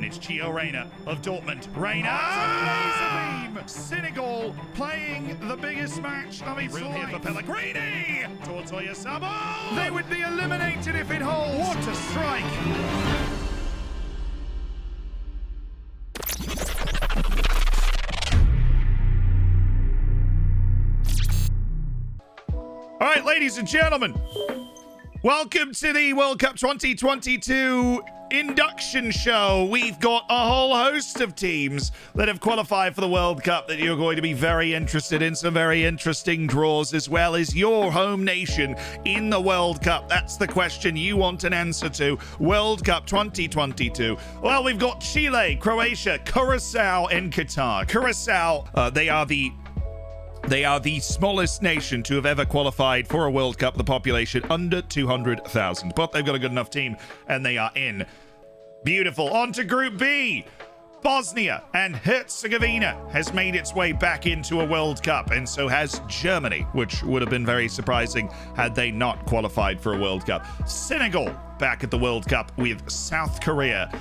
it's Gio Reyna of Dortmund. Reyna! Senegal playing the biggest match of its life. Here for Pellegrini! Tortoya Sabo! They would be eliminated if it holds! What a strike! All right, ladies and gentlemen, welcome to the World Cup 2022 induction show. We've got a whole host of teams that have qualified for the World Cup that you're going to be very interested in. Some very interesting draws, as well as your home nation in the World Cup. That's the question you want an answer to. World Cup 2022. Well, we've got Chile, Croatia, Curacao, and Qatar. Curacao, they are the smallest nation to have ever qualified for a World Cup, the population under 200,000. But they've got a good enough team, and they are in. Beautiful. On to Group B. Bosnia and Herzegovina has made its way back into a World Cup, and so has Germany, which would have been very surprising had they not qualified for a World Cup. Senegal back at the World Cup with South Korea,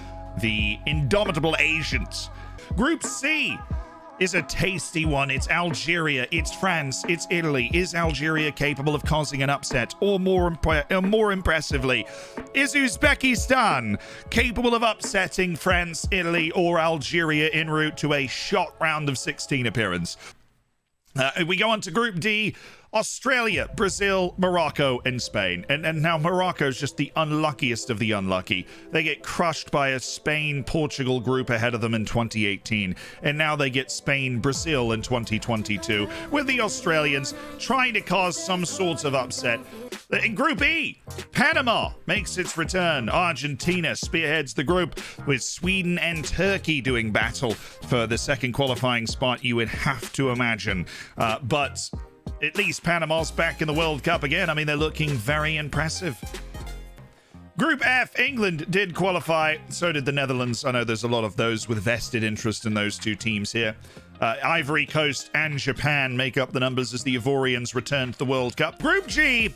the indomitable Asians. Group C is a tasty one. It's Algeria, it's France, it's Italy. Is Algeria capable of causing an upset? Or more impressively, is Uzbekistan capable of upsetting France, Italy, or Algeria en route to a shot round of 16 appearance? We go on to Group D. Australia, Brazil, Morocco, and Spain. And now Morocco's just the unluckiest of the unlucky. They get crushed by a Spain-Portugal group ahead of them in 2018. And now they get Spain-Brazil in 2022, with the Australians trying to cause some sort of upset. In Group E, Panama makes its return. Argentina spearheads the group, with Sweden and Turkey doing battle for the second qualifying spot, you would have to imagine. But at least Panama's back in the World Cup again. I mean, they're looking very impressive. Group F, England did qualify. So did the Netherlands. I know there's a lot of those with vested interest in those two teams here. Ivory Coast and Japan make up the numbers as the Ivorians return to the World Cup. Group G,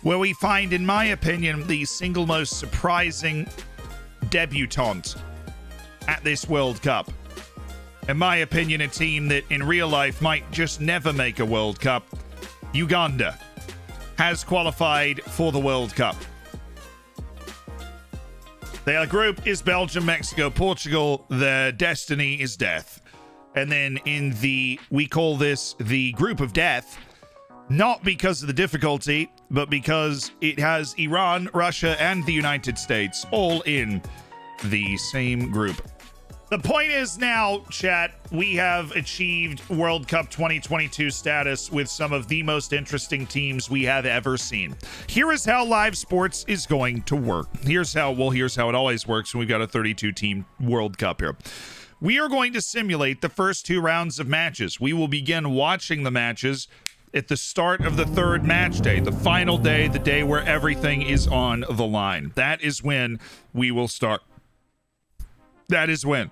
where we find, in my opinion, the single most surprising debutante at this World Cup. In my opinion, a team that in real life might just never make a World Cup. Uganda has qualified for the World Cup. Their group is Belgium, Mexico, Portugal. Their destiny is death. And then we call this the group of death, not because of the difficulty, but because it has Iran, Russia, and the United States all in the same group. The point is now, chat, we have achieved World Cup 2022 status with some of the most interesting teams we have ever seen. Here is how live sports is going to work. Here's how it always works when we've got a 32-team World Cup here. We are going to simulate the first two rounds of matches. We will begin watching the matches at the start of the third match day, the final day, the day where everything is on the line. That is when we will start. That is when.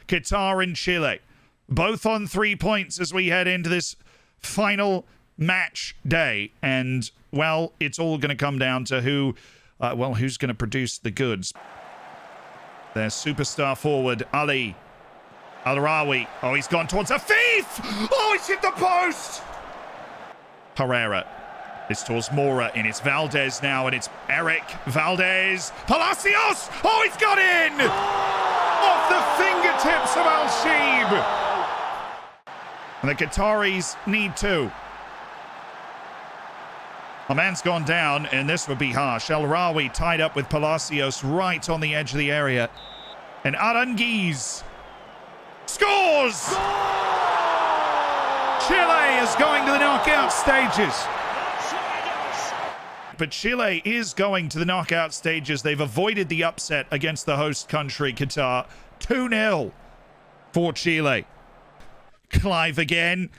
Qatar and Chile, both on 3 points as we head into this final match day. And, well, it's all going to come down to who's going to produce the goods. Their superstar forward, Ali Al-Rawi. Oh, he's gone towards Afif! Oh, he's hit the post! Herrera. It's towards Mora, and it's Valdez now, and it's Eric Valdez. Palacios! Oh, he's got in! Off the fingertips of Al-Sheeb. And the Qataris need two. A man's gone down, and this would be harsh. El-Rawi tied up with Palacios right on the edge of the area. And Aranguiz scores! Chile is going to the knockout stages. But Chile is going to the knockout stages. They've avoided the upset against the host country, Qatar. 2-0 for Chile. Clive again,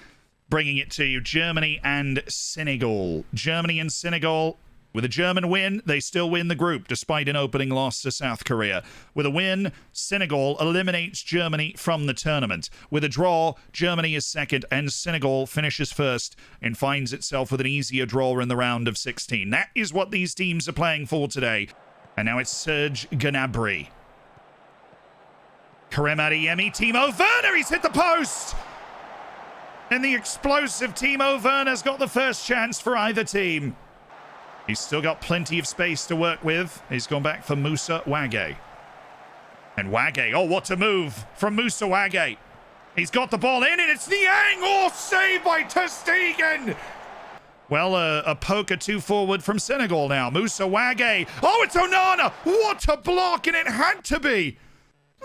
bringing it to you. Germany and Senegal. Germany and Senegal. With a German win, they still win the group despite an opening loss to South Korea. With a win, Senegal eliminates Germany from the tournament. With a draw, Germany is second and Senegal finishes first and finds itself with an easier draw in the round of 16. That is what these teams are playing for today. And now it's Serge Gnabry. Karim Adeyemi, Timo Werner, he's hit the post! And the explosive Timo Werner's got the first chance for either team. He's still got plenty of space to work with. He's gone back for Moussa Wagué. And Wagué, oh, what a move from Moussa Wagué. He's got the ball in, and it's Niang. Oh, saved by ter Stegen. Well, a poke or two forward from Senegal now. Moussa Wagué. Oh, it's Onana. What a block, and it had to be.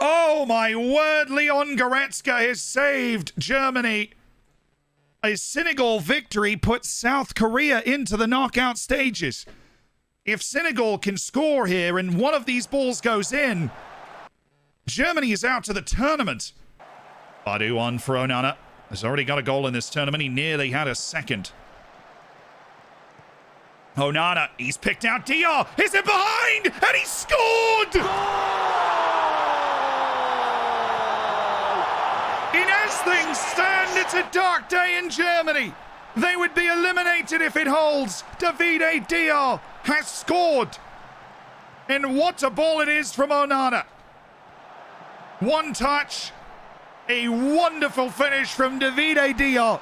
Oh, my word. Leon Goretzka has saved Germany. A Senegal victory puts South Korea into the knockout stages. If Senegal can score here and one of these balls goes in, Germany is out to the tournament. Badu on for Onana. Has already got a goal in this tournament. He nearly had a second. Onana, he's picked out Dior. Is it behind? And he scored! As things stand, it's a dark day in Germany. They would be eliminated if it holds. Davide Dior has scored. And what a ball it is from Onana. One touch. A wonderful finish from Davide Dior.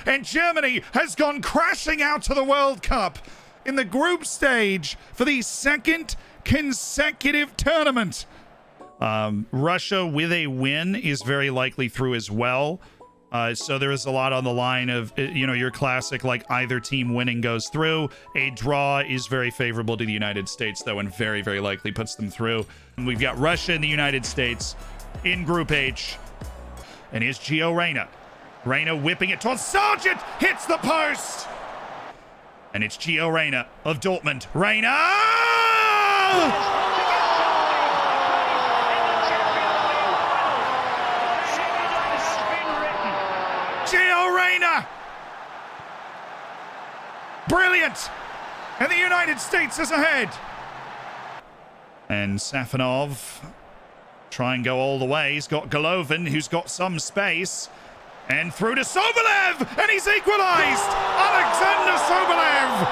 And Germany has gone crashing out to the World Cup in the group stage for the second consecutive tournament. Russia with a win is very likely through as well. So there is a lot on the line of, your classic, like either team winning goes through. A draw is very favorable to the United States, though, and very, very likely puts them through. And we've got Russia and the United States in Group H. And here's Gio Reyna. Reyna whipping it towards Sargent. Hits the post. And it's Gio Reyna of Dortmund. Reyna! Gio Reyna! Brilliant! And the United States is ahead. And Safonov try and go all the way. He's got Golovin, who's got some space. And through to Sobolev! And he's equalized! Alexander Sobolev!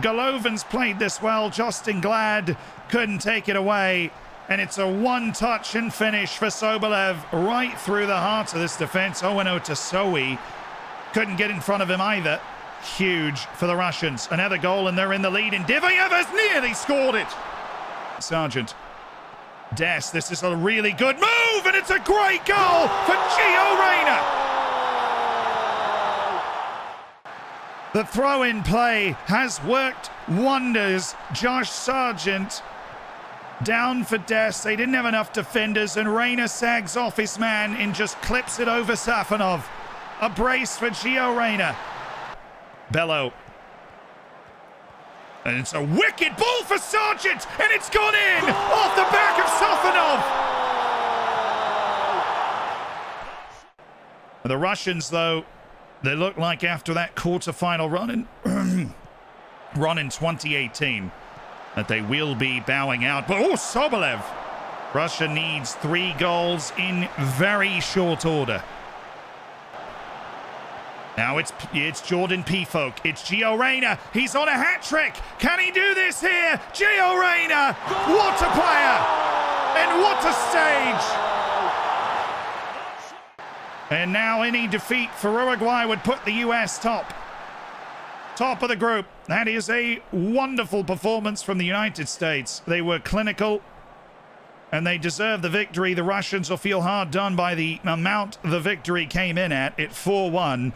Golovin's played this well. Justin Glad couldn't take it away. And it's a one-touch and finish for Sobolev right through the heart of this defense. Owen Otasowie couldn't get in front of him either. Huge for the Russians. Another goal and they're in the lead. And Divayev has nearly scored it. Sargent. Des, this is a really good move, and it's a great goal for Gio Reyna. The throw-in play has worked wonders. Josh Sargent down for Des. They didn't have enough defenders, and Reyna sags off his man and just clips it over Safonov. A brace for Gio Reyna. Bello. And it's a wicked ball for Sargent, and it's gone in off the back of Safonov. The Russians, though, they look like after that quarterfinal run in 2018 that they will be bowing out. But oh, Sobolev! Russia needs 3 goals in very short order. Now it's Jordan Pifok. It's Gio Reyna. He's on a hat-trick. Can he do this here? Gio Reyna! What a player! And what a stage! And now any defeat for Uruguay would put the US top of the group. That is a wonderful performance from the United States. They were clinical, and they deserve the victory. The Russians will feel hard done by the amount the victory came in at 4-1.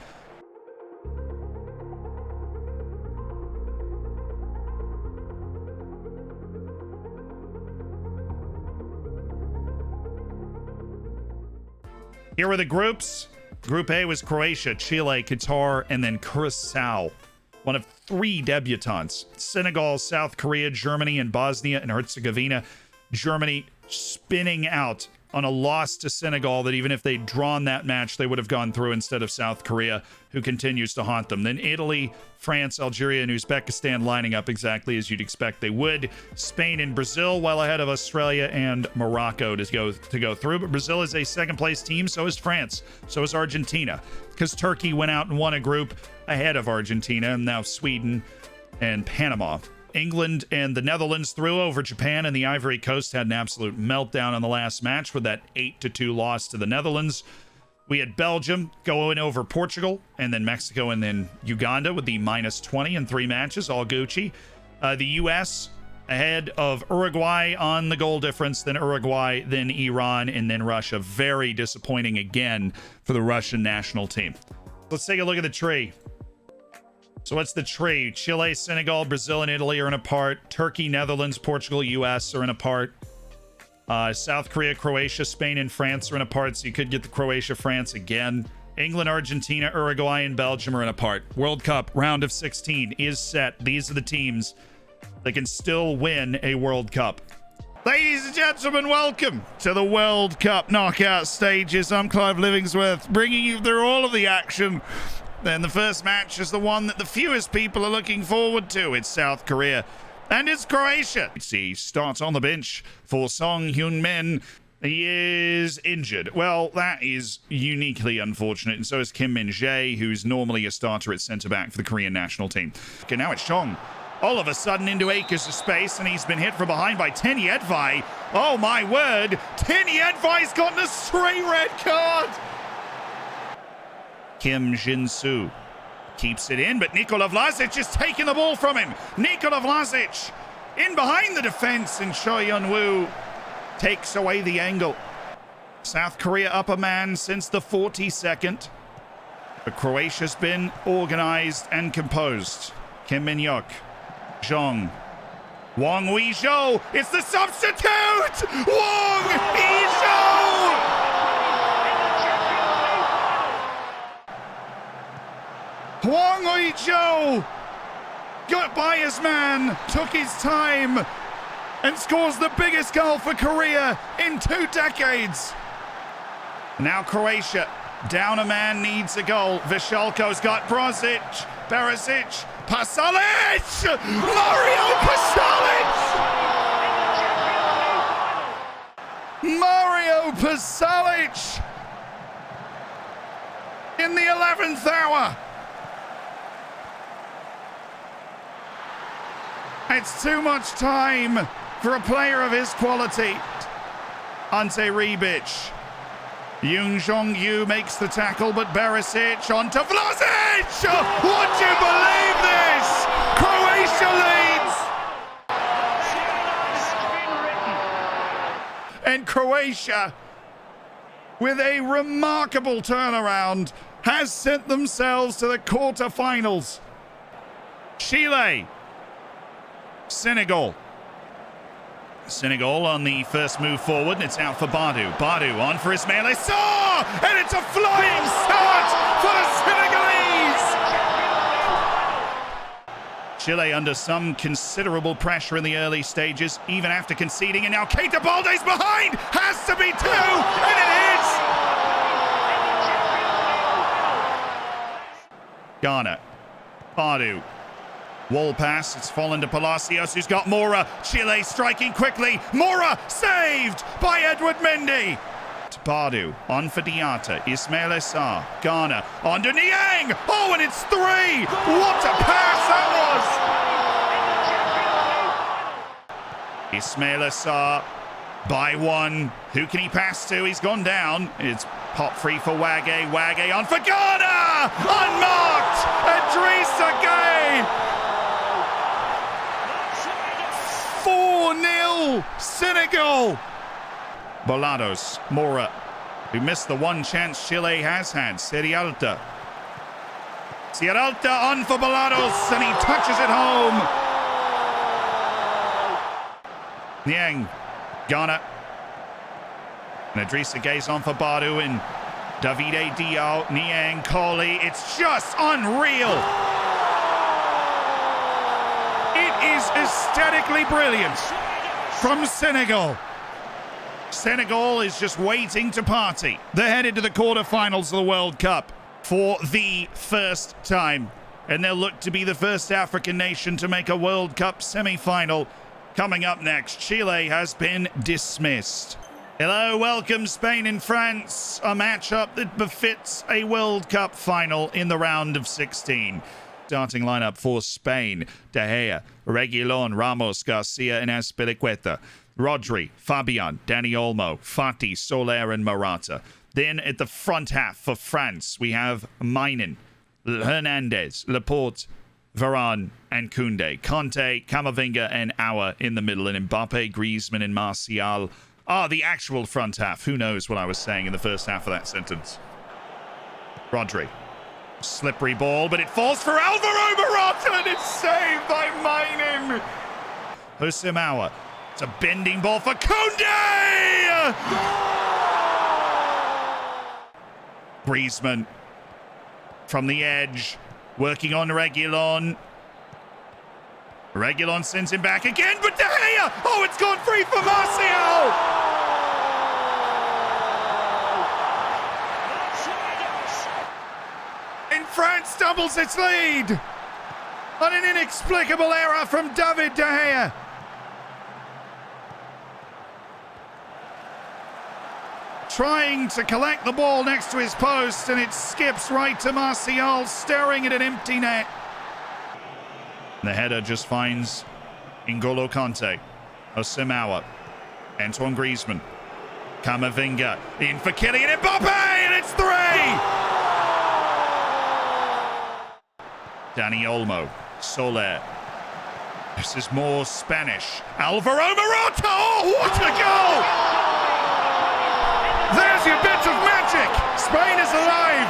Here were the groups. Group A was Croatia, Chile, Qatar, and then Curacao. One of 3 debutantes. Senegal, South Korea, Germany, and Bosnia and Herzegovina. Germany spinning out on a loss to Senegal that even if they'd drawn that match, they would have gone through instead of South Korea, who continues to haunt them. Then Italy, France, Algeria, and Uzbekistan lining up exactly as you'd expect they would. Spain and Brazil well ahead of Australia and Morocco to go through. But Brazil is a second-place team, so is France, so is Argentina, because Turkey went out and won a group ahead of Argentina, and now Sweden and Panama. England and the Netherlands threw over Japan, and the Ivory Coast had an absolute meltdown in the last match with that 8-2 loss to the Netherlands. We had Belgium going over Portugal, and then Mexico, and then Uganda with the -20 in 3 matches, all Gucci. The U.S. ahead of Uruguay on the goal difference, then Uruguay, then Iran, and then Russia. Very disappointing again for the Russian national team. Let's take a look at the tree. So what's the tree? Chile, Senegal, Brazil, and Italy are in a part. Turkey, Netherlands, Portugal, U.S. are in a part. South Korea, Croatia, Spain, and France are in a part, so you could get the Croatia-France again. England, Argentina, Uruguay, and Belgium are in a part. World Cup round of 16 is set. These are the teams that can still win a World Cup. Ladies and gentlemen, welcome to the World Cup knockout stages. I'm Clive Livingsworth, bringing you through all of the action. Then the first match is the one that the fewest people are looking forward to. It's South Korea and it's Croatia. He starts on the bench for Song Hyun-min. He is injured. Well, that is uniquely unfortunate, and so is Kim Min-jae, who's normally a starter at centre-back for the Korean national team. Okay, now it's Chong. All of a sudden into acres of space, and he's been hit from behind by Ten Yedvai. Oh my word! Ten Yedvai's gotten a straight red card! Kim Jin-soo keeps it in, but Nikola Vlasic is taking the ball from him. Nikola Vlasic in behind the defense, and Cho Yeon-woo takes away the angle. South Korea up a man since the 42nd. But Croatia's been organized and composed. Kim Min-hyuk, Jong, Wang Weizhou, it's the substitute! Wang Weizhou! Wang Weizhou got by his man, took his time, and scores the biggest goal for Korea in 2 decades. Now Croatia, down a man, needs a goal. Vishalko's got Brozic, Barisic, Pasalic! Mario Pasalic! Mario Pasalic! In the 11th hour! It's too much time for a player of his quality. Ante Rebic. Yoon Jong-yu makes the tackle, but Barisic onto Vlasic! Would you believe this? Croatia leads! And Croatia, with a remarkable turnaround, has sent themselves to the quarterfinals. Chile. Senegal on the first move forward, and it's out for Badu. Badu on for Ismail Assar, and it's a flying start for the Senegalese. Chile under some considerable pressure in the early stages, even after conceding, and now Keita Balde's behind, has to be 2, and it is. Ghana, Badu. Wall pass, it's fallen to Palacios, who's got Mora. Chile striking quickly. Mora saved by Edward Mendy. Badu on for Diata. Ismail Assar. Ghana on to Niang. Oh, and it's 3. What a pass that was. Ismail Assar by 1. Who can he pass to? He's gone down. It's pop free for Wage. Wage on for Ghana. Unmarked. Idrissa Gueye. 4-0 Senegal. Bolados, Mora, who missed the one chance Chile has had. Sierralta on for Bolados, and he touches it home. Niang, Ghana. And Idrissa Gueye's on for Badu, and Davide Dio, Niang Kohli. It's just unreal. It is aesthetically brilliant from Senegal. Senegal is just waiting to party. They're headed to the quarterfinals of the World Cup for the first time. And they'll look to be the first African nation to make a World Cup semi-final. Coming up next, Chile has been dismissed. Hello, welcome Spain and France, a matchup that befits a World Cup final in the round of 16. Starting lineup for Spain: De Gea, Reguilón, Ramos, Garcia, and Azpilicueta. Rodri, Fabian, Dani Olmo, Fati, Soler, and Morata. Then at the front half for France, we have Mainen, Hernandez, Laporte, Varane, and Koundé. Conte, Camavinga, and Aouar in the middle, and Mbappe, Griezmann, and Martial. The actual front half. Who knows what I was saying in the first half of that sentence. Rodri. Slippery ball, but it falls for Alvaro Morata, and it's saved by Mainen. Houssem Aouar. It's a bending ball for Koundé! Griezmann from the edge, working on Reguilón. Reguilón sends him back again, but De Gea! Oh, it's gone free for Martial! And France doubles its lead on an inexplicable error from David De Gea. Trying to collect the ball next to his post, and it skips right to Martial, staring at an empty net. The header just finds N'Golo Kanté. Houssem Aouar. Antoine Griezmann. Camavinga. In for Kylian Mbappe, and it's 3! Dani Olmo. Soler. This is more Spanish. Alvaro Morata! Oh, what a goal! There's your bit of magic! Spain is alive!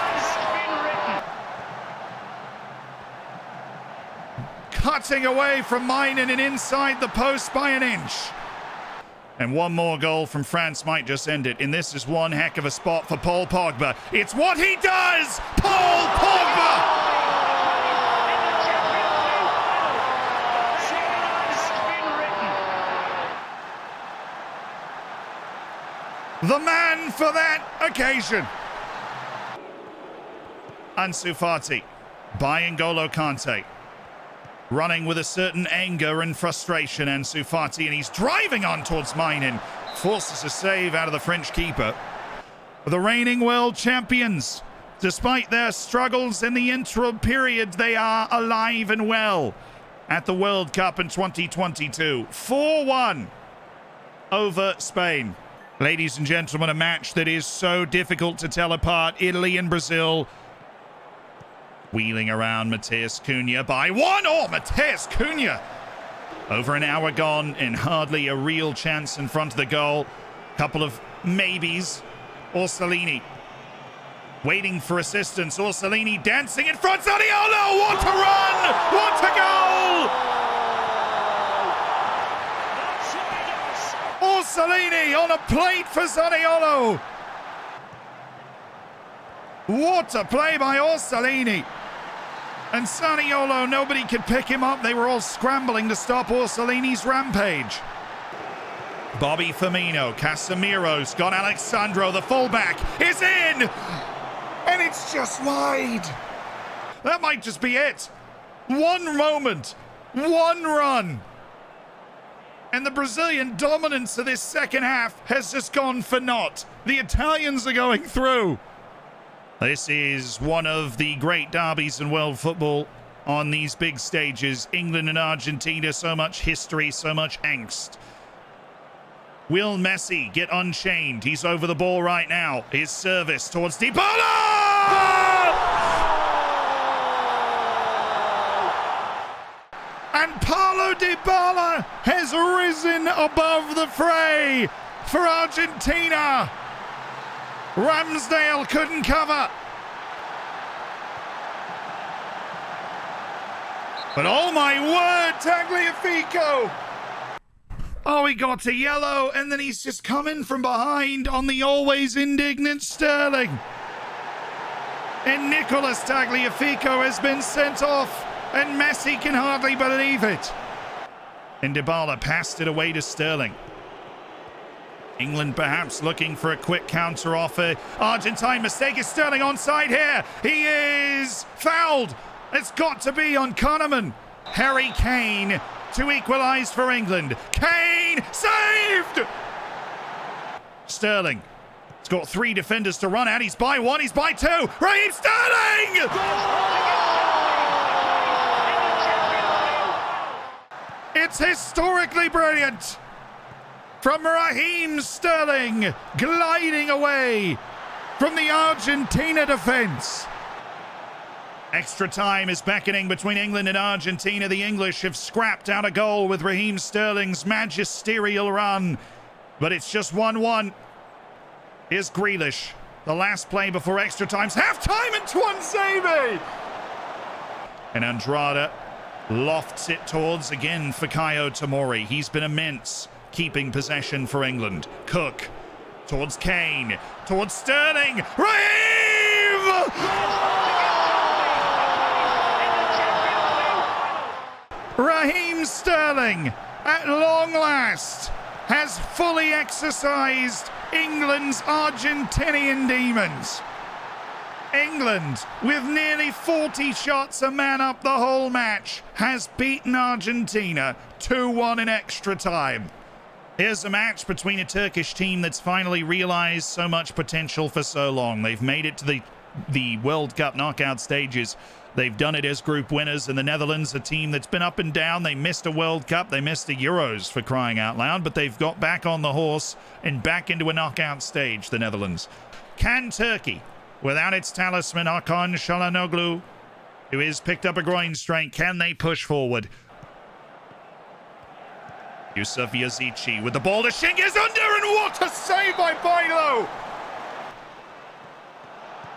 Cutting away from Mainen and inside the post by an inch. And one more goal from France might just end it. And this is one heck of a spot for Paul Pogba. It's what he does! Paul Pogba! The man for that occasion. Ansu Fati by N'Golo Kanté. Running with a certain anger and frustration, Ansu Fati, and he's driving on towards Mainen. Forces a save out of the French keeper. The reigning world champions, despite their struggles in the interim period, they are alive and well at the World Cup in 2022. 4-1 over Spain. Ladies and gentlemen, a match that is so difficult to tell apart. Italy and Brazil. Wheeling around Matheus Cunha by one. Oh, Matheus Cunha. Over an hour gone and hardly a real chance in front of the goal. Couple of maybes. Orsolini waiting for assistance. Orsolini dancing in front. Zaniolo, what a run! What a goal! Orsolini on a plate for Zaniolo. What a play by Orsolini. And Zaniolo, nobody could pick him up. They were all scrambling to stop Orsolini's rampage. Bobby Firmino, Casemiro's got Alexandro, the fullback, is in! And it's just wide. That might just be it. One moment, one run. And the Brazilian dominance of this second half has just gone for naught. The Italians are going through. This is one of the great derbies in world football on these big stages. England and Argentina, so much history, so much angst. Will Messi get unchained? He's over the ball right now. His service towards Dybala! And Paulo Dybala has risen above the fray for Argentina. Ramsdale couldn't cover. But oh my word, Tagliafico! Oh, he got a yellow, and then he's just come in from behind on the always indignant Sterling. and Nicolas Tagliafico has been sent off, and Messi can hardly believe it. And Dybala passed it away to Sterling. England perhaps looking for a quick counter offer. Argentine mistake. Is Sterling onside here? He is fouled. It's got to be on Kahneman. Harry Kane to equalise for England. Kane saved! Sterling. He's got 3 defenders to run at. He's by 1. He's by 2. Raheem Sterling! It's historically brilliant. From Raheem Sterling, gliding away from the Argentina defence. Extra time is beckoning between England and Argentina. The English have scrapped out a goal with Raheem Sterling's magisterial run. But it's just 1-1. Here's Grealish. The last play before extra time's half-time, and Tuanzebe! And Andrada lofts it towards, again, Fikayo Tomori. He's been immense keeping possession for England. Cook towards Kane, towards Sterling. Raheem! Raheem Sterling, at long last, has fully exercised England's Argentinian demons. England, with nearly 40 shots a man up the whole match, has beaten Argentina 2-1 in extra time. Here's a match between a Turkish team that's finally realised so much potential for so long. They've made it to the World Cup knockout stages. They've done it as group winners, and the Netherlands, a team that's been up and down. They missed a World Cup, they missed the Euros, for crying out loud, but they've got back on the horse and back into a knockout stage, the Netherlands. Can Turkey, without its talisman Hakan Çalhanoğlu, who has picked up a groin strain, can they push forward? Yusuf Yazici with the ball to Cengiz Under, and what a save by Bailo!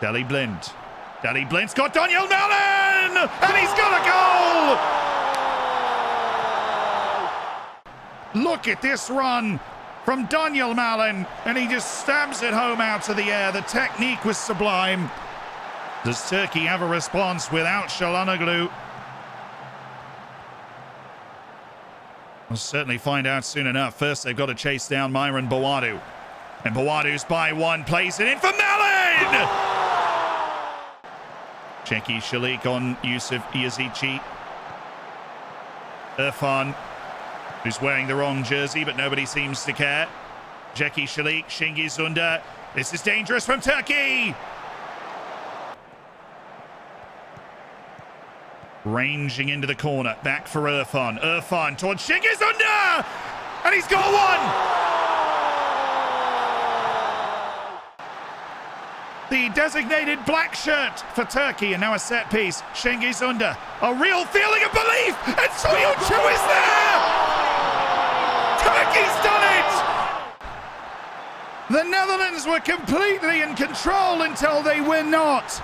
Daley Blind. Daley Blind's got Daniel Malin! And he's got a goal! Look at this run from Daniel Malin, and he just stabs it home out of the air. The technique was sublime. Does Turkey have a response without Çalhanoğlu? We'll certainly find out soon enough. First, they've got to chase down Myron Boadu. And Boadu's by 1, plays it in for Malin! Checky Shalik on Yusuf Yazici. Irfan, who's wearing the wrong jersey, but nobody seems to care. Checky Shalik, Cengiz Under. This is dangerous from Turkey! Ranging into the corner, back for Irfan. Irfan towards Cengiz Under! And he's got one! The designated black shirt for Turkey, and now a set piece. Cengiz Under, a real feeling of belief, and Soyuncu is there! Turkey's done it! The Netherlands were completely in control until they were not.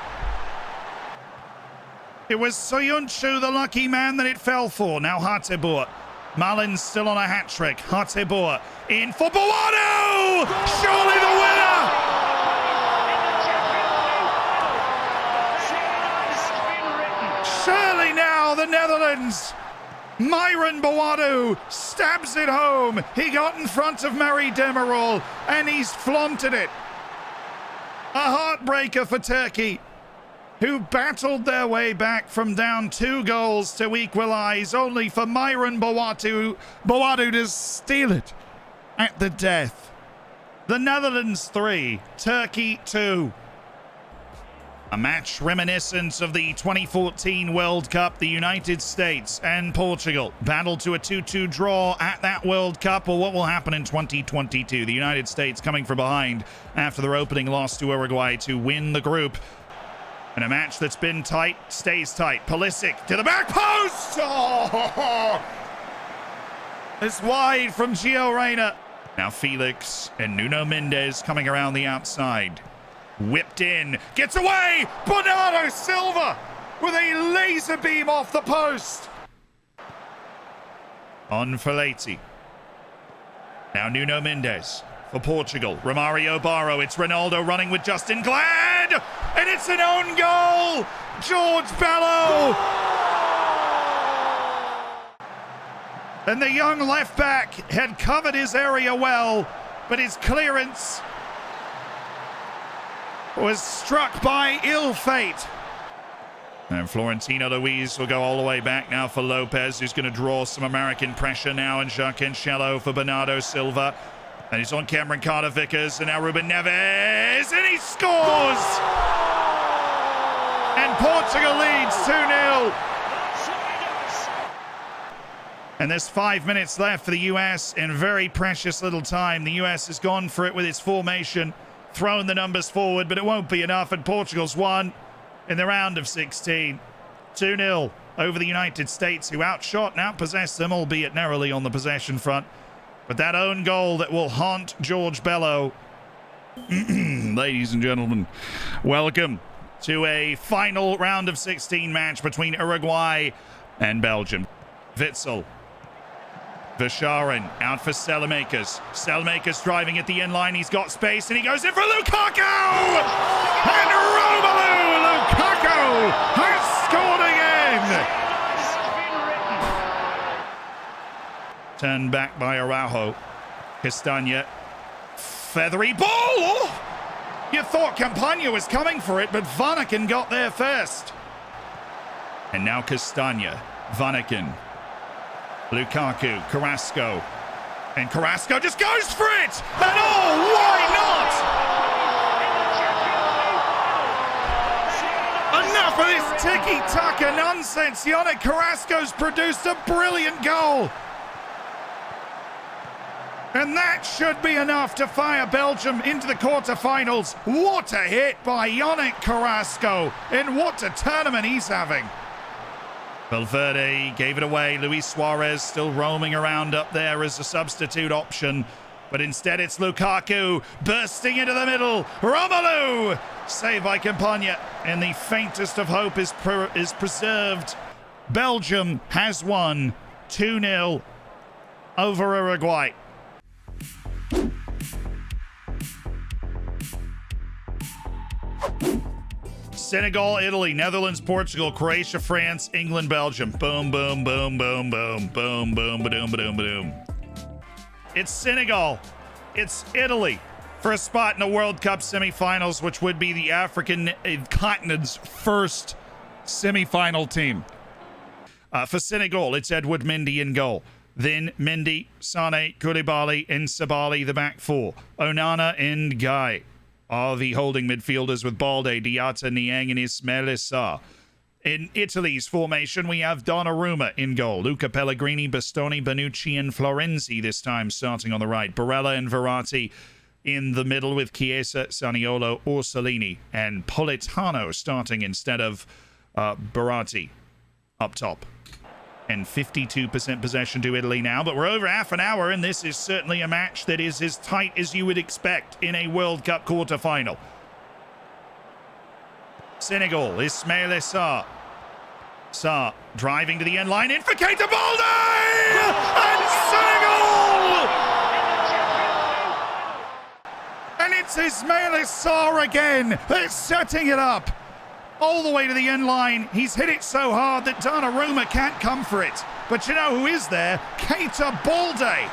It was Soyuncu, the lucky man, that it fell for. Now Hateboer. Malin's still on a hat-trick. Hateboer in for Boadu! Surely the winner! Surely now the Netherlands. Myron Boadu stabs it home. He got in front of Mary Demirel, and he's flaunted it. A heartbreaker for Turkey, who battled their way back from down 2 goals to equalise, only for Myron Boadu to steal it at the death. The Netherlands 3, Turkey 2. A match reminiscent of the 2014 World Cup. The United States and Portugal battled to a 2-2 draw at that World Cup. Or what will happen in 2022? The United States coming from behind after their opening loss to Uruguay to win the group. And a match that's been tight, stays tight. Pulisic to the back post! Oh! It's wide from Gio Reyna. Now Felix and Nuno Mendes coming around the outside. Whipped in, gets away! Bernardo Silva with a laser beam off the post. On for Leite. Now Nuno Mendes for Portugal. Romario Barro, it's Ronaldo running with Justin Glad! and it's an own goal! George Bello! And the young left back had covered his area well, but his clearance was struck by ill fate. And Florentino Luis will go all the way back now for Lopez, who's going to draw some American pressure now, and Jacques Cancelo for Bernardo Silva. And he's on Cameron Carter-Vickers, and now Ruben Neves, and he scores! And Portugal leads 2-0. And there's 5 minutes left for the US in very precious little time. The US has gone for it with its formation, thrown the numbers forward, but it won't be enough, and Portugal's won in the round of 16. 2-0 over the United States, who outshot and outpossessed them, albeit narrowly on the possession front. But that own goal that will haunt George Bello. Ladies and gentlemen, welcome to a final round of 16 match between Uruguay and Belgium. Witsel. Visharin out for Selemakers. Selemakers driving at the end line. He's got space and he goes in for Lukaku! And Romelu Lukaku has scored again! Turned back by Araujo. Castagna. Feathery ball! Oh! You thought Campagna was coming for it, but Vanaken got there first. And now Castagna. Vanaken. Lukaku. Carrasco. And Carrasco just goes for it! And oh, why not? Enough of this tiki-taka nonsense. Yannick Carrasco's produced a brilliant goal. And that should be enough to fire Belgium into the quarterfinals. What a hit by Yannick Carrasco. And what a tournament he's having. Valverde gave it away. Luis Suarez still roaming around up there as a substitute option. But instead it's Lukaku bursting into the middle. Romelu! Saved by Campagna. And the faintest of hope is preserved. Belgium has won 2-0 over Uruguay. Senegal, Italy, Netherlands, Portugal, Croatia, France, England, Belgium. Boom, boom, boom, boom, boom, boom, boom, ba-doom, ba-doom, ba-doom. It's Senegal. It's Italy for a spot in the World Cup semifinals, which would be the African continent's first semifinal team. For Senegal, it's Edouard Mendy in goal. Then Mendy, Sane, Koulibaly, and Sabali, the back four. Onana and Guy are the holding midfielders with Balde, Diatta, Niang, and Ismail Issa. In Italy's formation, we have Donnarumma in goal. Luca Pellegrini, Bastoni, Bonucci, and Florenzi this time starting on the right. Barella and Verratti in the middle with Chiesa, Zaniolo, Orsolini, and Politano starting instead of Verratti up top. And 52% possession to Italy now, but we're over half an hour, and this is certainly a match that is as tight as you would expect in a World Cup quarterfinal. Senegal, Ismail Issa. Sarr driving to the end line, in for Keita Balde! And Senegal! And it's Ismail Issa again that's setting it up. All the way to the end line. He's hit it so hard that Donnarumma can't come for it. But you know who is there? Keita Balde.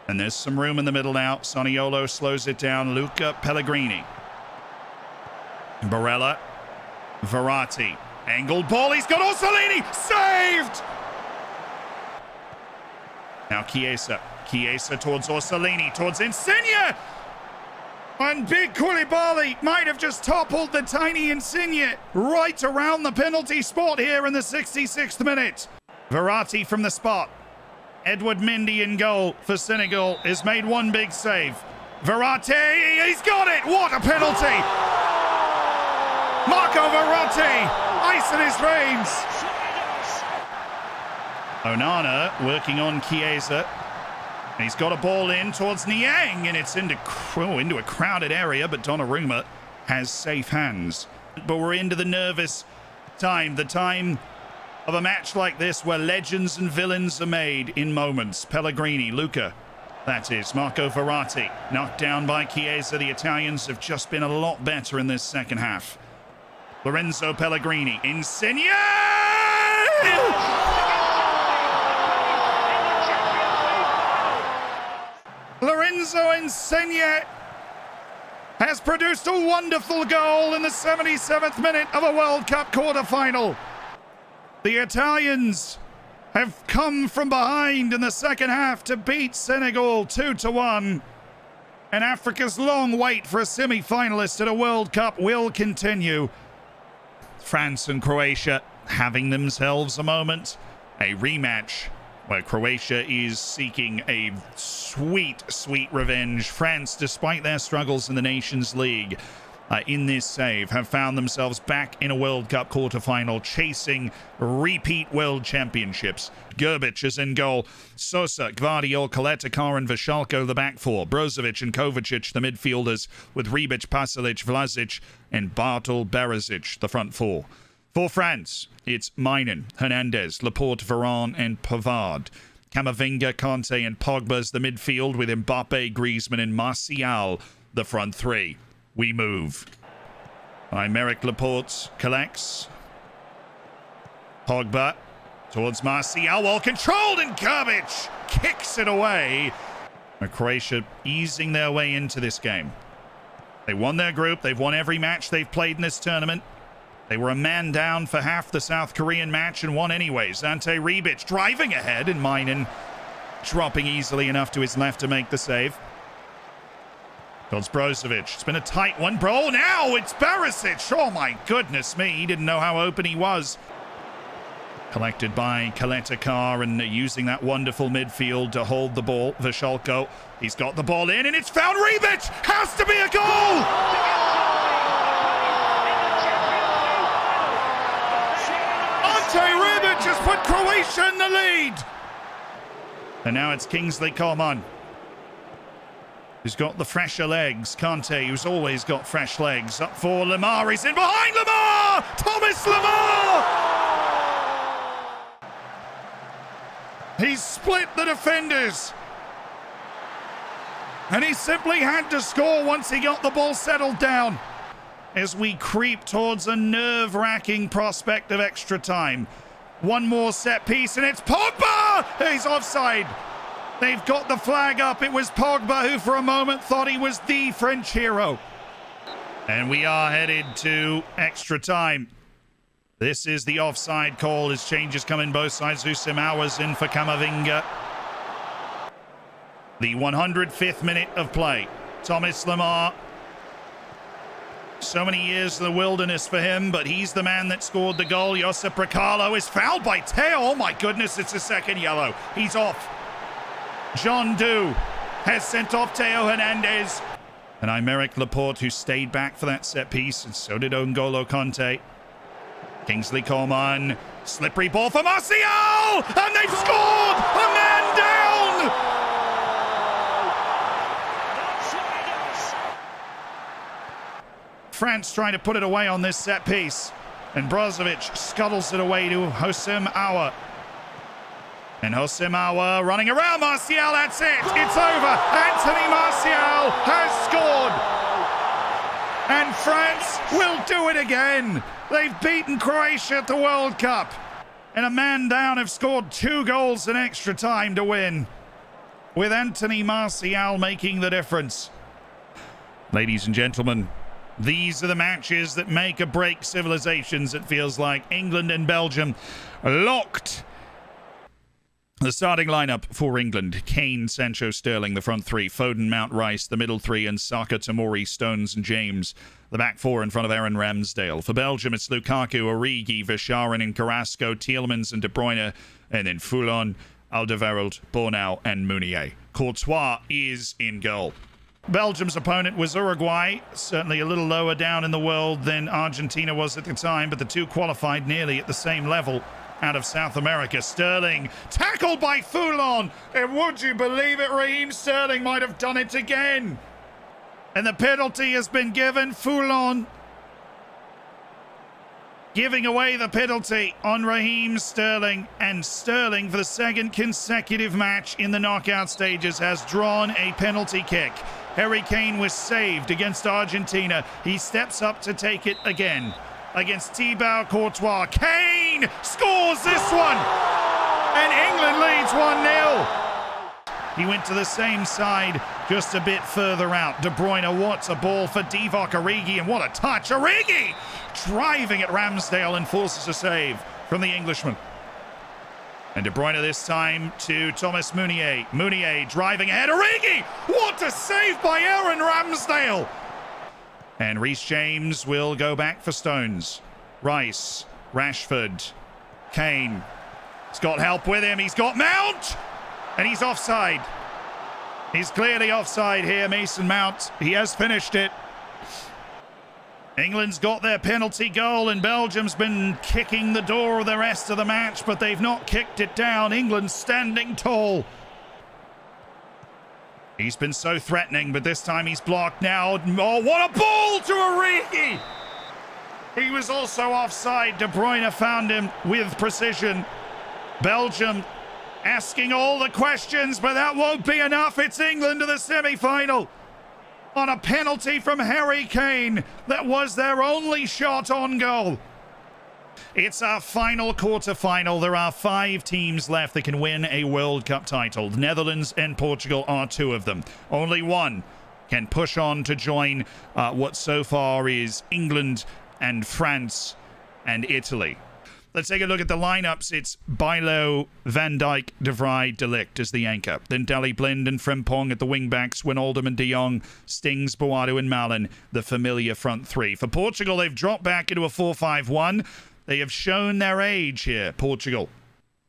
And there's some room in the middle now. Zaniolo slows it down. Luca Pellegrini. Barella. Verratti. Angled ball. He's got Orsolini. Saved! Now Chiesa. Chiesa towards Orsolini. Towards Insigne. And big Koulibaly might have just toppled the tiny Insigne right around the penalty spot here in the 66th minute. Verratti from the spot. Edouard Mendy in goal for Senegal has made one big save. Verratti, he's got it! What a penalty! Marco Verratti, ice in his veins. Onana working on Chiesa. He's got a ball in towards Niang, and it's into a crowded area, but Donnarumma has safe hands. But we're into the nervous time, the time of a match like this where legends and villains are made in moments. Pellegrini, Luca, That is Marco Verratti, knocked down by Chiesa. The Italians have just been a lot better in this second half. Lorenzo Pellegrini, Insigne! Lorenzo Insigne has produced a wonderful goal in the 77th minute of a World Cup quarter-final. The Italians have come from behind in the second half to beat Senegal 2-1. And Africa's long wait for a semi-finalist at a World Cup will continue. France and Croatia having themselves a moment. A rematch where Croatia is seeking a sweet, sweet revenge. France, despite their struggles in the Nations League, in this save, have found themselves back in a World Cup quarterfinal, chasing repeat World Championships. Gerbic is in goal. Sosa, Gvardiol, Koletakar and Vishalko the back four. Brozovic and Kovacic the midfielders, with Rebic, Pasalic, Vlasic and Bartol Berezic the front four. For France, it's Mainen, Hernandez, Laporte, Varane and Pavard. Camavinga, Kante and Pogba's the midfield, with Mbappe, Griezmann and Martial the front three. We move. Aymeric Laporte collects. Pogba towards Martial, well controlled, and Gerbic kicks it away. Croatia easing their way into this game. They won their group. They've won every match they've played in this tournament. They were a man down for half the South Korean match and won anyways. Ante Rebic driving ahead, and Mainen dropping easily enough to his left to make the save. Towards Brozovic. It's been a tight one. Bro, now it's Barisic. Oh my goodness me. He didn't know how open he was. Collected by Koletakar, and using that wonderful midfield to hold the ball. Vishalko, he's got the ball in, and it's found. Rebic! Has to be a goal! Ante Rebic has put Croatia in the lead. And now it's Kingsley Coman, who's got the fresher legs. Kante, who's always got fresh legs. Up for Lamar. He's in behind Lamar! Thomas Lamar! He's split the defenders. And he simply had to score once he got the ball settled down. As we creep towards a nerve-wracking prospect of extra time. One more set piece, and it's Pogba! He's offside. They've got the flag up. It was Pogba who for a moment thought he was the French hero. And we are headed to extra time. This is the offside call as changes come in both sides. Usimawa's in for Camavinga. The 105th minute of play. Thomas Lamar. So many years in the wilderness for him, but he's the man that scored the goal. Josip Brekalo is fouled by Teo. Oh my goodness, it's a second yellow. He's off. John Doe has sent off Teo Hernandez. And Aymeric Laporte, who stayed back for that set piece, and so did N'Golo Kante. Kingsley Coman, slippery ball for Martial! And they've scored! A man down! France trying to put it away on this set piece. And Brozovic scuttles it away to Hossein Aouar. And Hossein Aouar running around Martial. That's it. It's over. Anthony Martial has scored. And France will do it again. They've beaten Croatia at the World Cup. And a man down have scored 2 goals in extra time to win, with Anthony Martial making the difference. Ladies and gentlemen, these are the matches that make or break civilizations, it feels like. England and Belgium locked. The starting lineup for England: Kane, Sancho, Sterling, the front three; Foden, Mount, Rice, the middle three; and Saka, Tomori, Stones and James, the back four in front of Aaron Ramsdale. For Belgium, it's Lukaku, Origi, Verscharen and Carrasco, Tielemans and De Bruyne, and then Foulon, Alderweireld, Bornau and Meunier. Courtois is in goal. Belgium's opponent was Uruguay, certainly a little lower down in the world than Argentina was at the time, but the two qualified nearly at the same level out of South America. Sterling, tackled by Foulon, and would you believe it, Raheem Sterling might have done it again. And the penalty has been given. Foulon giving away the penalty on Raheem Sterling. And Sterling, for the second consecutive match in the knockout stages, has drawn a penalty kick. Harry Kane was saved against Argentina. He steps up to take it again against Thibaut Courtois. Kane scores this one, and England leads 1-0. He went to the same side, just a bit further out. De Bruyne, what a ball for Divock Origi, and what a touch. Origi driving at Ramsdale and forces a save from the Englishman. And De Bruyne this time to Thomas Meunier. Meunier driving ahead. Origi! What a save by Aaron Ramsdale! And Reece James will go back for Stones. Rice, Rashford, Kane. He's got help with him. He's got Mount! And he's offside. He's clearly offside here, Mason Mount. He has finished it. England's got their penalty goal, and Belgium's been kicking the door the rest of the match, but they've not kicked it down. England standing tall. He's been so threatening, but this time he's blocked now. Oh, what a ball to Origi! He was also offside. De Bruyne found him with precision. Belgium asking all the questions, but that won't be enough. It's England to the semi-final on a penalty from Harry Kane. That was their only shot on goal. It's our final quarter-final. There are 5 teams left that can win a World Cup title. The Netherlands and Portugal are 2 of them. Only one can push on to join what so far is England and France and Italy. Let's take a look at the lineups. It's Bijlo, Van Dijk, De Vrij, De Ligt as the anchor. Then Daley Blind and Frimpong at the wing-backs. Wijnaldum and De Jong, Stings, Boadu and Malen, the familiar front 3. For Portugal, they've dropped back into a 4-5-1. They have shown their age here, Portugal.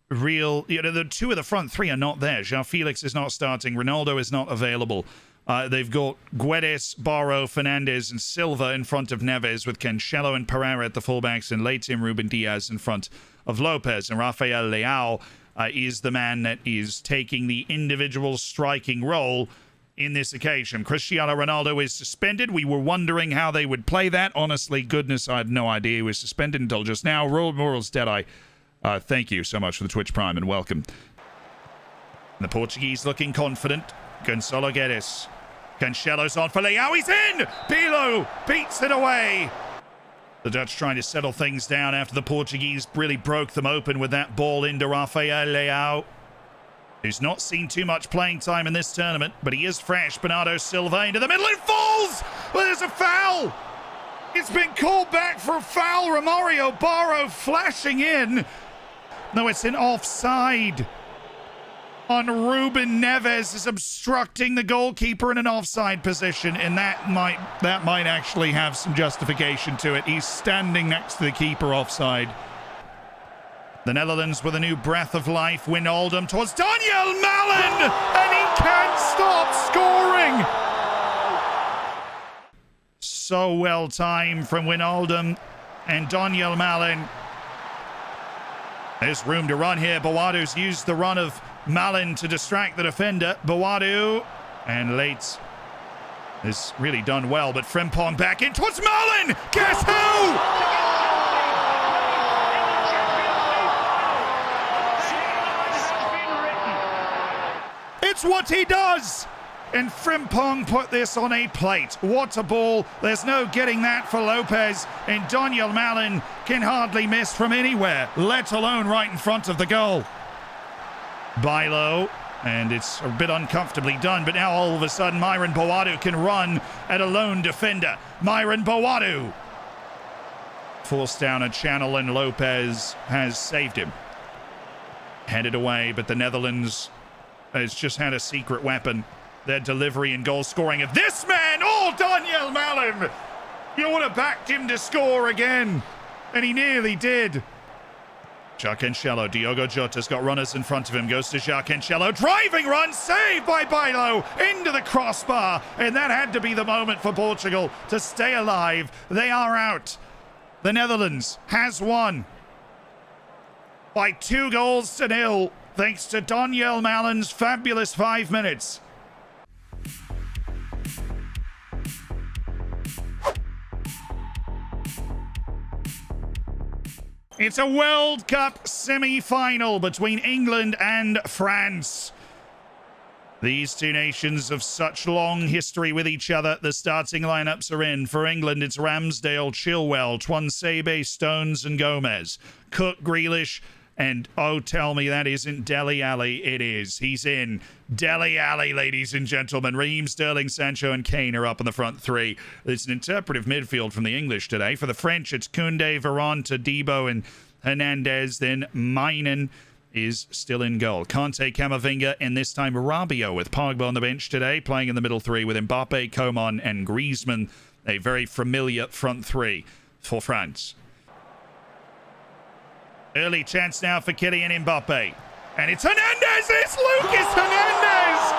The 2 of the front 3 are not there. João Felix is not starting. Ronaldo is not available. They've got Guedes, Barrow, Fernandes, and Silva in front of Neves, with Cancelo and Pereira at the fullbacks, and Leighton, Ruben Diaz in front of Lopez. And Rafael Leao is the man that is taking the individual striking role in this occasion. Cristiano Ronaldo is suspended. We were wondering how they would play that. Honestly, goodness, I had no idea he was suspended until just now. Royal Morals Deadeye, thank you so much for the Twitch Prime and welcome. And the Portuguese looking confident. Gonçalo Guedes. Cancelo's on for Leao. He's in! Bijlo beats it away. The Dutch trying to settle things down after the Portuguese really broke them open with that ball into Rafael Leao, who's not seen too much playing time in this tournament, but he is fresh. Bernardo Silva into the middle. It falls! Well, there's a foul! It's been called back for a foul. Romario Barrow flashing in. No, it's an offside on Ruben Neves, is obstructing the goalkeeper in an offside position, and that might actually have some justification to it. He's standing next to the keeper offside. The Netherlands with a new breath of life. Wijnaldum towards Daniel Malen, and he can't stop scoring. So well timed from Wijnaldum and Daniel Malen. There's room to run here. Boadu's used the run of Malen to distract the defender. Boadu and Leitz has really done well, but Frimpong back in towards Malen. Guess who? It's what he does. And Frimpong put this on a plate. What a ball. There's no getting that for Lopez. And Daniel Malen can hardly miss from anywhere, let alone right in front of the goal. Bijlo, and it's a bit uncomfortably done, but now all of a sudden Myron Boadu can run at a lone defender. Myron Boadu forced down a channel, and Lopez has saved him. Headed away, but the Netherlands has just had a secret weapon. Their delivery and goal scoring of this man. Oh, Daniel Malen! You would have backed him to score again, and he nearly did. Jacques Cancelo, Diogo Jota's got runners in front of him, goes to Jacques Cancelo, driving run, saved by Bijlo, into the crossbar, and that had to be the moment for Portugal to stay alive. They are out. The Netherlands has won by 2-0 thanks to Daniel Malen's fabulous 5 minutes. It's a World Cup semi-final between England and France. These two nations of such long history with each other. The starting lineups are in. For England, it's Ramsdale, Chilwell, Tuanzebe, Stones, and Gomez. Cook, Grealish, and oh, tell me that isn't Dele Alli. It is. He's in. Dele Alli, ladies and gentlemen. Raheem Sterling, Sancho, and Kane are up in the front three. It's an interpretive midfield from the English today. For the French, it's Koundé, Varane, Todibo, and Hernandez. Then Mainen is still in goal. Kante, Camavinga, and this time Rabiot with Pogba on the bench today, playing in the middle three with Mbappe, Coman, and Griezmann. A very familiar front three for France. Early chance now for Kylian Mbappe. And it's Hernandez! It's Lucas Hernandez!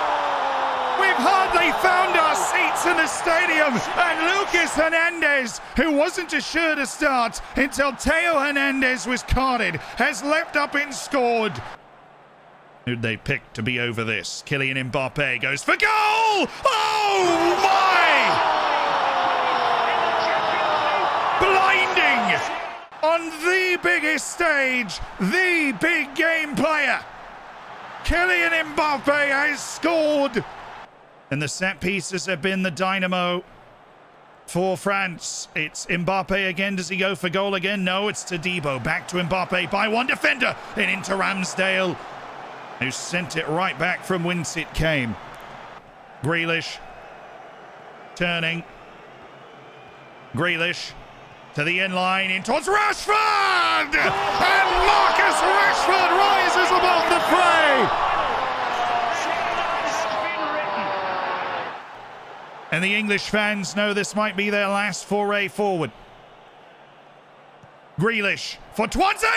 We've hardly found our seats in the stadium. And Lucas Hernandez, who wasn't assured a start until Theo Hernandez was carded, has leapt up and scored. Who'd they pick to be over this? Kylian Mbappe goes for goal! Oh my! Blinding! On the biggest stage, the big game player, Kylian Mbappe has scored. And the set pieces have been the dynamo for France. It's Mbappe again. Does he go for goal again? No, it's Todibo. Back to Mbappe by one defender and into Ramsdale, who sent it right back from whence it came. Grealish turning. Grealish to the end line in towards Rashford! And Marcus Rashford rises above the fray! And the English fans know this might be their last foray forward. Grealish for Tuanzebe!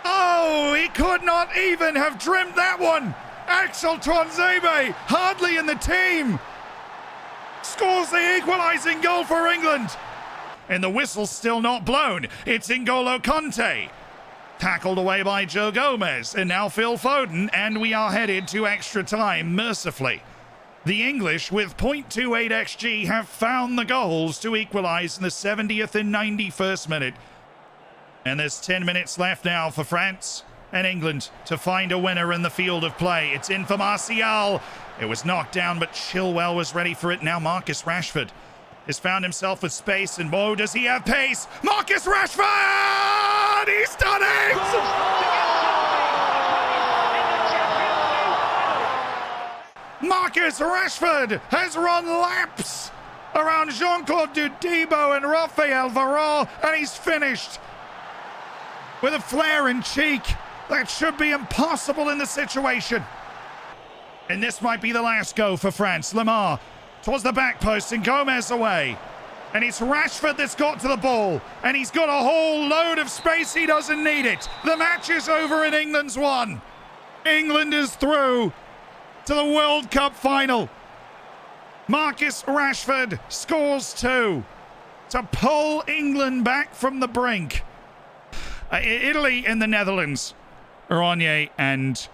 Oh, he could not even have dreamt that one. Axel Tuanzebe, hardly in the team, scores the equalising goal for England. And the whistle's still not blown. It's N'Golo Kanté. Tackled away by Joe Gomez. And now Phil Foden. And we are headed to extra time, mercifully. The English, with .28 XG, have found the goals to equalise in the 70th and 91st minute. And there's 10 minutes left now for France and England to find a winner in the field of play. It's in for Martial. It was knocked down, but Chilwell was ready for it. Now Marcus Rashford has found himself with space, and whoa, does he have pace? Marcus Rashford! He's done it! Marcus Rashford has run laps around Jean-Claude Todibo and Raphael Varane, and he's finished with a flare in cheek that should be impossible in the situation. And this might be the last go for France. Lemar towards the back post and Gomez away. And it's Rashford that's got to the ball. And he's got a whole load of space. He doesn't need it. The match is over and England's won. England is through to the World Cup final. Marcus Rashford scores 2 to pull England back from the brink. Italy and the Netherlands, Ronye and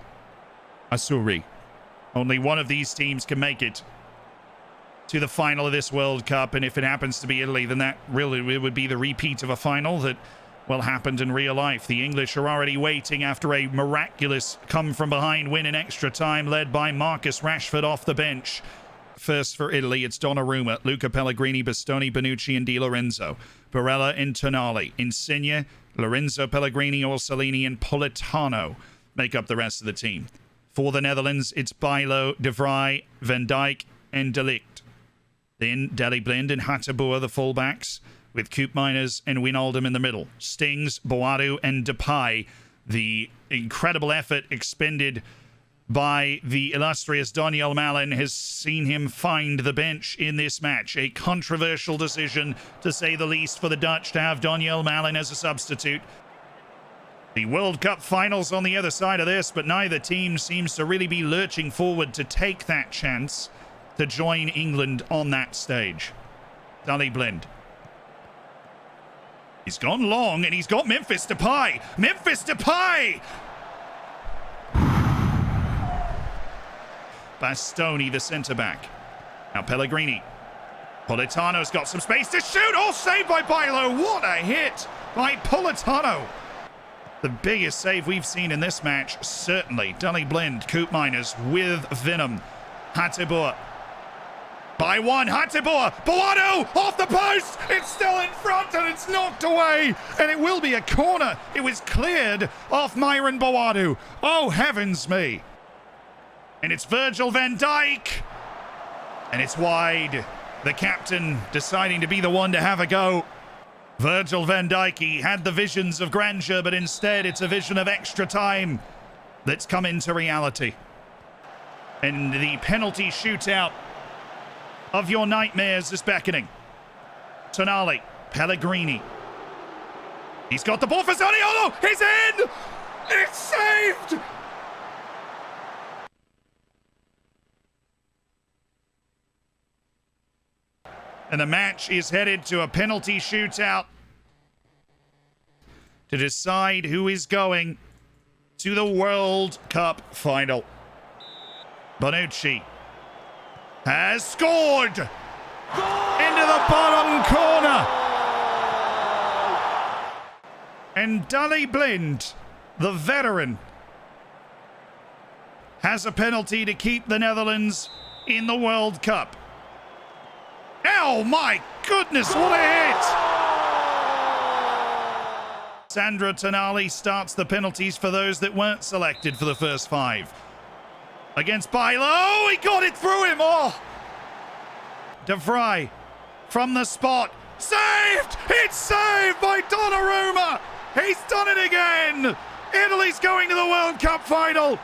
Asuri. Only one of these teams can make it to the final of this World Cup, and if it happens to be Italy, then that really would be the repeat of a final that, well, happened in real life. The English are already waiting after a miraculous come-from-behind win in extra time, led by Marcus Rashford off the bench. First for Italy, it's Donnarumma, Luca Pellegrini, Bastoni, Bonucci, and Di Lorenzo. Barella and Tonali. Insigne, Lorenzo Pellegrini, Orsolini, and Politano make up the rest of the team. For the Netherlands, it's Bijlo, De Vrij, Van Dijk, and De Ligt. Then Daley Blind and Hateboer, the fullbacks, with Koopmeiners and Wijnaldum in the middle. Stings, Boadu, and Depay. The incredible effort expended by the illustrious Daniel Malen has seen him find the bench in this match. A controversial decision, to say the least, for the Dutch to have Daniel Malen as a substitute. The World Cup finals on the other side of this, but neither team seems to really be lurching forward to take that chance to join England on that stage. Daley Blind. He's gone long, and he's got Memphis Depay. Memphis Depay! Bastoni, the centre-back. Now Pellegrini. Politano's got some space to shoot. Oh, saved by Bailo. What a hit by Politano. The biggest save we've seen in this match, certainly. Dully Blind, Coop Miners with Venom. Hateboer. By one, Hateboer. Boado off the post. It's still in front and it's knocked away. And it will be a corner. It was cleared off Myron Boado. Oh, heavens me. And it's Virgil van Dijk. And it's wide. The captain deciding to be the one to have a go. Virgil van Dijk, he had the visions of grandeur, but instead it's a vision of extra time that's come into reality. And the penalty shootout of your nightmares is beckoning. Tonali, Pellegrini. He's got the ball for Zaniolo. He's in! It's saved! And the match is headed to a penalty shootout to decide who is going to the World Cup final. Bonucci has scored into the bottom corner. And Dully Blind, the veteran, has a penalty to keep the Netherlands in the World Cup. Oh my goodness, what a hit! Sandro Tonali starts the penalties for those that weren't selected for the first 5. Against Bailo, he got it through him! Oh! De Vrij from the spot. Saved! It's saved by Donnarumma! He's done it again! Italy's going to the World Cup final!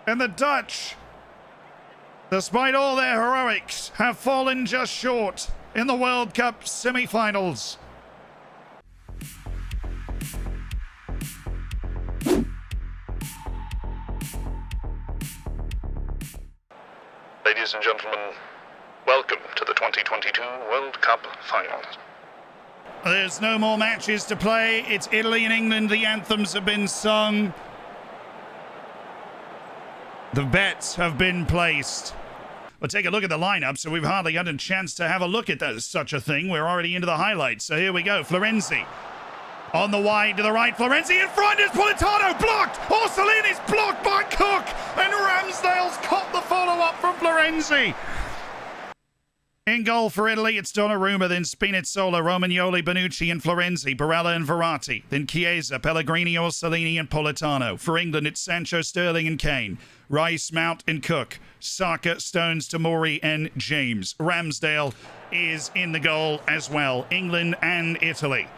And the Dutch, despite all their heroics, have fallen just short in the World Cup semi-finals. Ladies and gentlemen, welcome to the 2022 World Cup Finals. There's no more matches to play. It's Italy and England. The anthems have been sung. The bets have been placed. We'll take a look at the lineup, so we've hardly had a chance to have a look at such a thing. We're already into the highlights, so here we go. Florenzi on the wide to the right. Florenzi in front is Politano, blocked. Orsolini's blocked by Cook, and Ramsdale's caught the follow-up from Florenzi. In goal for Italy, it's Donnarumma, then Spinazzola, Romagnoli, Bonucci, and Florenzi, Barella and Verratti, then Chiesa, Pellegrini, Orsolini, and Politano. For England, it's Sancho, Sterling, and Kane, Rice, Mount, and Cook, Saka, Stones, Tomori, and James. Ramsdale is in the goal as well. England and Italy.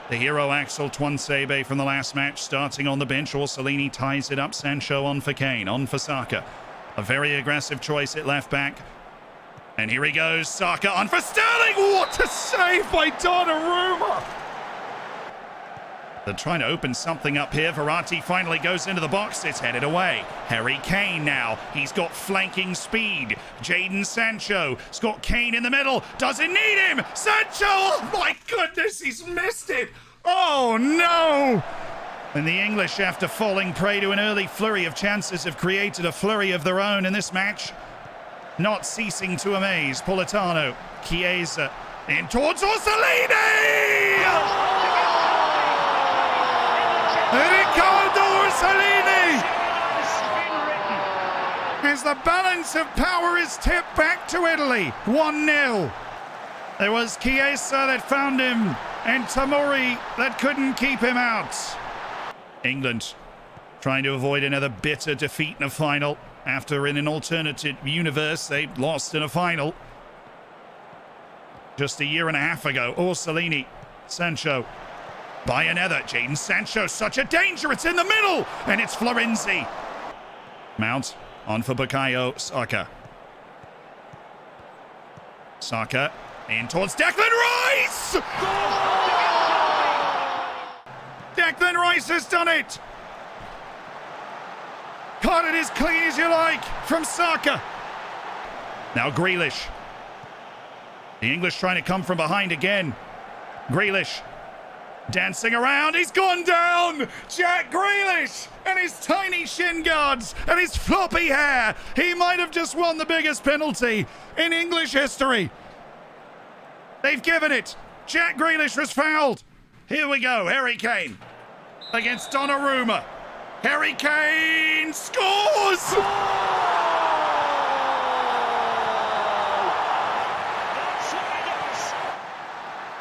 The hero Axel Tuanzebe from the last match starting on the bench. Orsolini ties it up. Sancho on for Kane, on for Saka. A very aggressive choice at left back. And here he goes, Saka on for Sterling. What a save by Donnarumma! They're trying to open something up here. Verratti finally goes into the box. It's headed away. Harry Kane now. He's got flanking speed. Jadon Sancho. He's got Kane in the middle. Doesn't need him. Sancho! Oh my goodness, he's missed it. Oh no! And the English, after falling prey to an early flurry of chances, have created a flurry of their own in this match. Not ceasing to amaze. Politano. Chiesa. In towards Orsolini! Riccardo Orsolini! As the balance of power is tipped back to Italy. 1-0. There was Chiesa that found him, and Tomori that couldn't keep him out. England trying to avoid another bitter defeat in a final. After, in an alternative universe, they lost in a final just a year and a half ago. Orsolini, Sancho, by another. Jadon Sancho, such a danger. It's in the middle, and it's Florenzi. Mount on for Bukayo Saka. Saka in towards Declan Rice. Declan Rice has done it. Cut it as clean as you like from Saka. Now Grealish. The English trying to come from behind again. Grealish Dancing around, he's gone down! Jack Grealish and his tiny shin guards and his floppy hair. He might have just won the biggest penalty in English history. They've given it. Jack Grealish was fouled. Here we go, Harry Kane against Donnarumma. Harry Kane scores!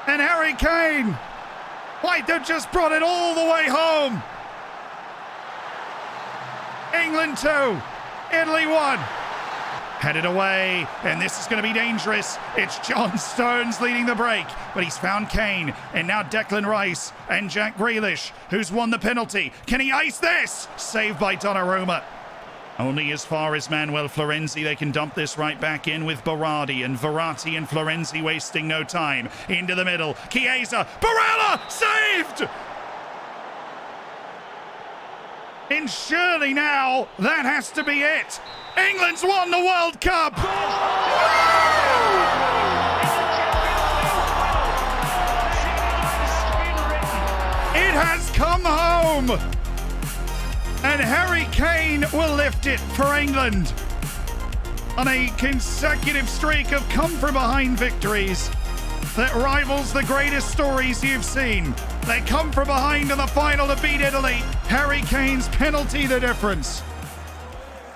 And Harry Kane, like they've just brought it all the way home. England 2, Italy 1. Headed away, and this is going to be dangerous. It's John Stones leading the break, but he's found Kane, and now Declan Rice and Jack Grealish, who's won the penalty. Can he ice this? Saved by Donnarumma. Only as far as Manuel Florenzi. They can dump this right back in with Berardi, and Verratti and Florenzi wasting no time. Into the middle, Chiesa, Barella, saved! And surely now, that has to be it. England's won the World Cup! It has come home! And Harry Kane will lift it for England on a consecutive streak of come-from-behind victories that rivals the greatest stories you've seen. They come from behind in the final to beat Italy. Harry Kane's penalty the difference.